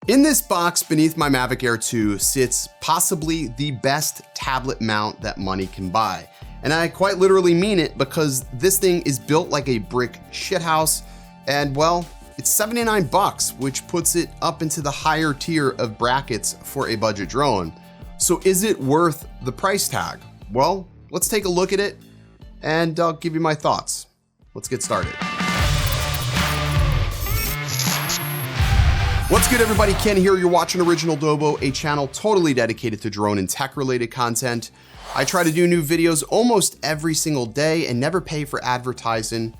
In this box beneath my Mavic Air 2 sits possibly the best tablet mount that money can buy. And I quite literally mean it, because this thing is built like a brick shithouse, and well, it's 79 bucks, which puts it up into the higher tier of brackets for a budget drone. So is it worth the price tag? Well, let's take a look at it and I'll give you my thoughts. Let's get started. What's good, everybody? Ken here. You're watching Original Dobo, a channel totally dedicated to drone and tech related content. I try to do new videos almost every single day and never pay for advertising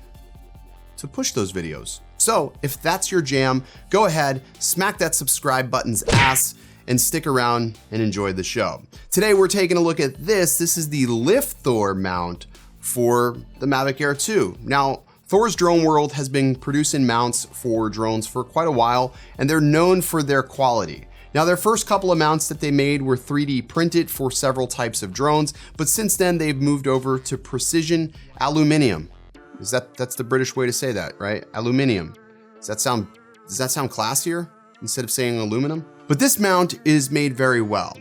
to push those videos. So if that's your jam, go ahead, smack that subscribe button's ass and stick around and enjoy the show. Today we're taking a look at this. This is the Lift Thor mount for the Mavic Air 2. Now, Thor's Drone World has been producing mounts for drones for quite a while, and they're known for their quality. Now, their first couple of mounts that they made were 3D printed for several types of drones, but since then they've moved over to precision aluminum. That's the British way to say that, right? Aluminum. Does that sound classier instead of saying aluminum? But this mount is made very well.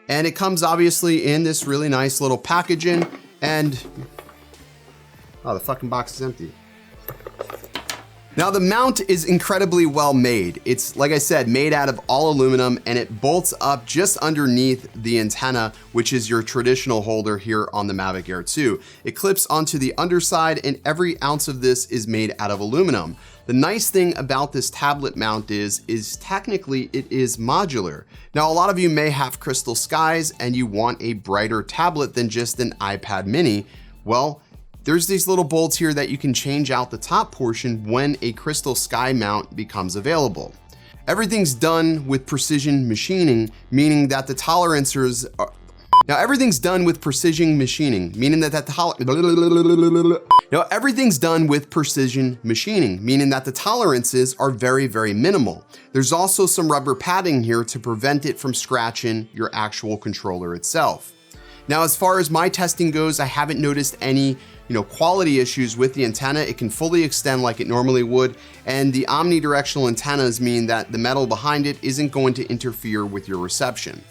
And it comes obviously in this really nice little packaging, and oh, the fucking box is empty. Now, the mount is incredibly well made. It's, like I said, made out of all aluminum, and it bolts up just underneath the antenna, which is your traditional holder here on the Mavic Air 2. It clips onto the underside, and every ounce of this is made out of aluminum. The nice thing about this tablet mount is technically it is modular. Now, a lot of you may have crystal skies and you want a brighter tablet than just an iPad mini. Well, there's these little bolts here that you can change out the top portion when a crystal sky mount becomes available. Everything's done with precision machining, meaning that the tolerances are... Now, everything's done with precision machining, meaning that the tolerances are very, very minimal. There's also some rubber padding here to prevent it from scratching your actual controller itself. Now, as far as my testing goes, I haven't noticed any quality issues with the antenna. It can fully extend like it normally would, and the omnidirectional antennas mean that the metal behind it isn't going to interfere with your reception.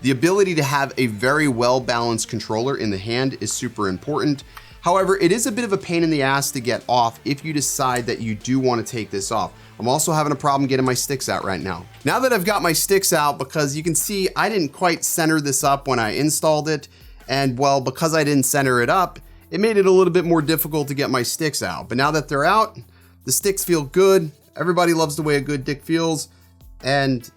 The ability to have a very well-balanced controller in the hand is super important. However, it is a bit of a pain in the ass to get off if you decide that you do want to take this off. I'm also having a problem getting my sticks out right now. Now that I've got my sticks out, because you can see I didn't quite center this up when I installed it, and well, because I didn't center it up, it made it a little bit more difficult to get my sticks out. But now that they're out, the sticks feel good. Everybody loves the way a good dick feels, and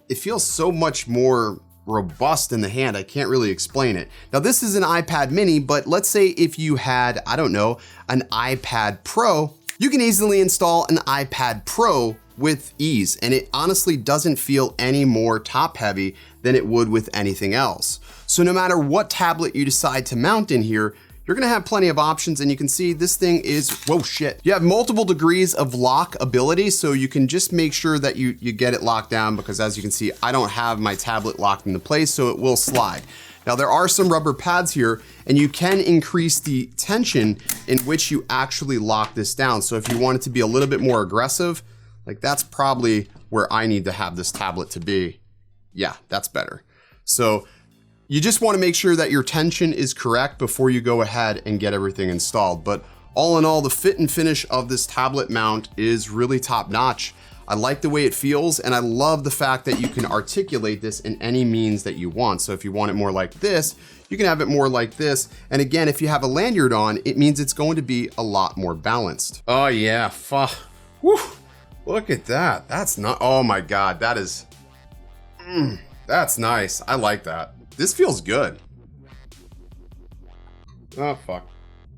it feels so much more robust in the hand. I can't really explain it. Now, this is an iPad mini, but let's say if you had, I don't know, an iPad Pro, you can easily install an iPad Pro with ease, and it honestly doesn't feel any more top heavy than it would with anything else. So no matter what tablet you decide to mount in here, you're gonna have plenty of options, and you can see this thing is, whoa shit. You have multiple degrees of lock ability, so you can just make sure that you get it locked down, because as you can see, I don't have my tablet locked into place, so it will slide. Now, there are some rubber pads here, and you can increase the tension in which you actually lock this down. So if you want it to be a little bit more aggressive, like that's probably where I need to have this tablet to be. Yeah, that's better. So you just want to make sure that your tension is correct before you go ahead and get everything installed. But all in all, the fit and finish of this tablet mount is really top notch. I like the way it feels, and I love the fact that you can articulate this in any means that you want. So if you want it more like this, you can have it more like this. And again, if you have a lanyard on, it means it's going to be a lot more balanced. Oh yeah, whew. Look at that. That's not, oh my God, that is, that's nice. I like that. This feels good. Oh, fuck.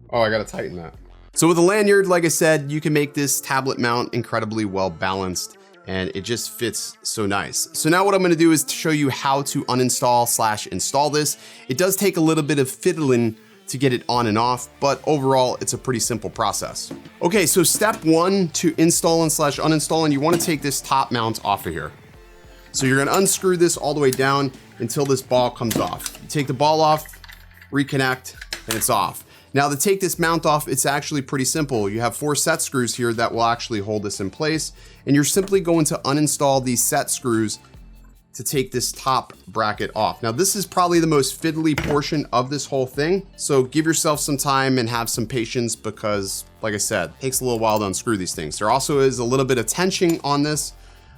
Oh, I gotta tighten that. So with a lanyard, like I said, you can make this tablet mount incredibly well balanced, and it just fits so nice. So now what I'm gonna do is to show you how to uninstall/install this. It does take a little bit of fiddling to get it on and off, but overall, it's a pretty simple process. Okay, so step one to install and slash uninstall, and you wanna take this top mount off of here. So you're gonna unscrew this all the way down until this ball comes off. You take the ball off, reconnect, and it's off. Now to take this mount off, it's actually pretty simple. You have 4 set screws here that will actually hold this in place, and you're simply going to uninstall these set screws to take this top bracket off. Now this is probably the most fiddly portion of this whole thing, so give yourself some time and have some patience because, like I said, it takes a little while to unscrew these things. There also is a little bit of tension on this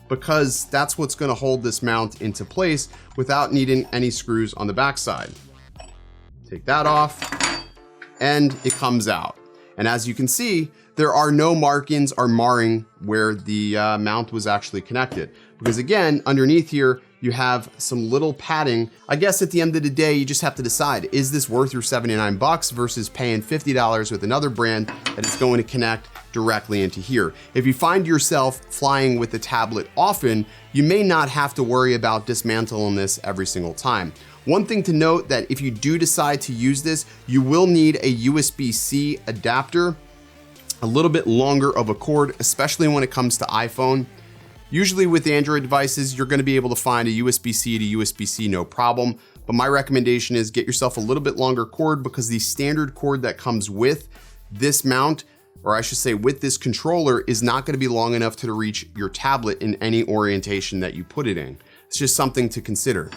because that's what's gonna hold this mount into place without needing any screws on the backside. Take that off, and it comes out. And as you can see, there are no markings or marring where the mount was actually connected. Because again, underneath here, you have some little padding. I guess at the end of the day, you just have to decide, is this worth your 79 bucks versus paying $50 with another brand that is going to connect directly into here. If you find yourself flying with the tablet often, you may not have to worry about dismantling this every single time. One thing to note that if you do decide to use this, you will need a USB-C adapter, a little bit longer of a cord, especially when it comes to iPhone. Usually with Android devices, you're gonna be able to find a USB-C to USB-C no problem, but my recommendation is get yourself a little bit longer cord because the standard cord that comes with this mount, or I should say with this controller, is not gonna be long enough to reach your tablet in any orientation that you put it in. It's just something to consider.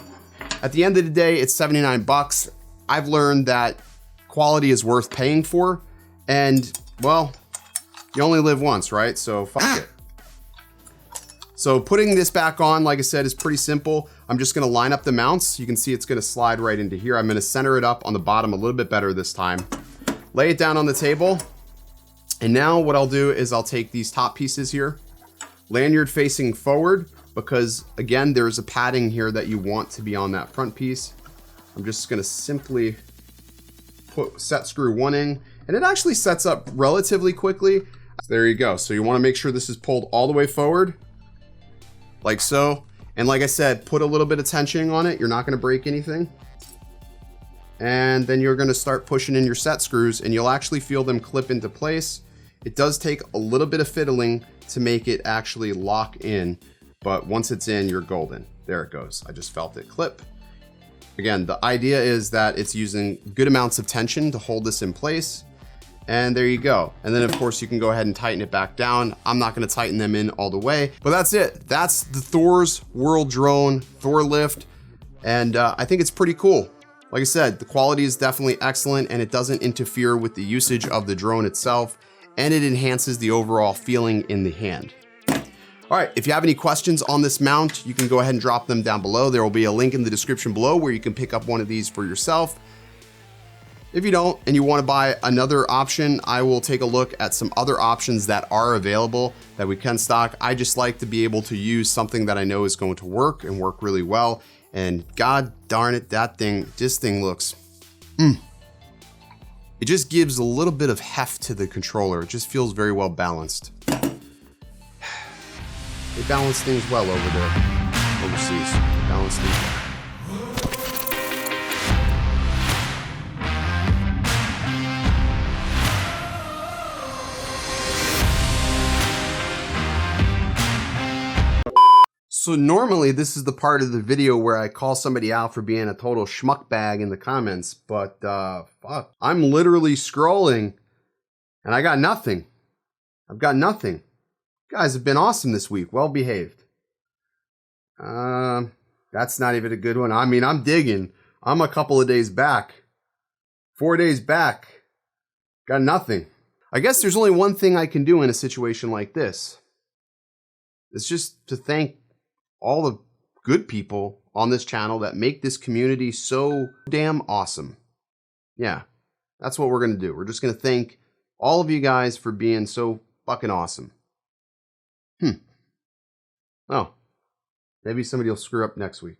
At the end of the day, it's 79 bucks. I've learned that quality is worth paying for, and well, you only live once, right? So fuck it. So putting this back on, like I said, is pretty simple. I'm just gonna line up the mounts. You can see it's gonna slide right into here. I'm gonna center it up on the bottom a little bit better this time. Lay it down on the table. And now what I'll do is I'll take these top pieces here, lanyard facing forward, because again, there's a padding here that you want to be on that front piece. I'm just gonna simply put set screw 1 in, and it actually sets up relatively quickly. There you go. So you wanna make sure this is pulled all the way forward, like so. And like I said, put a little bit of tension on it. You're not gonna break anything. And then you're gonna start pushing in your set screws and you'll actually feel them clip into place. It does take a little bit of fiddling to make it actually lock in, but once it's in, you're golden. There it goes. I just felt it clip. Again, the idea is that it's using good amounts of tension to hold this in place. And there you go. And then of course you can go ahead and tighten it back down. I'm not gonna tighten them in all the way, but that's it. That's the Thor's World Drone Thor Lift. And I think it's pretty cool. Like I said, the quality is definitely excellent and it doesn't interfere with the usage of the drone itself, and it enhances the overall feeling in the hand. All right, if you have any questions on this mount, you can go ahead and drop them down below. There will be a link in the description below where you can pick up one of these for yourself. If you don't and you want to buy another option, I will take a look at some other options that are available that we can stock. I just like to be able to use something that I know is going to work and work really well. And god darn it, this thing looks, it just gives a little bit of heft to the controller. It just feels very well balanced. They balance things well over there, overseas. They balance things well. So normally this is the part of the video where I call somebody out for being a total schmuck bag in the comments, but fuck, I'm literally scrolling and I got nothing. I've got nothing. You guys have been awesome this week, well behaved. That's not even a good one. I mean, I'm digging. I'm a couple of days back. 4 days back. Got nothing. I guess there's only one thing I can do in a situation like this. It's just to thank all the good people on this channel that make this community so damn awesome. Yeah, that's what we're gonna do. We're just gonna thank all of you guys for being so fucking awesome. Oh, maybe somebody will screw up next week.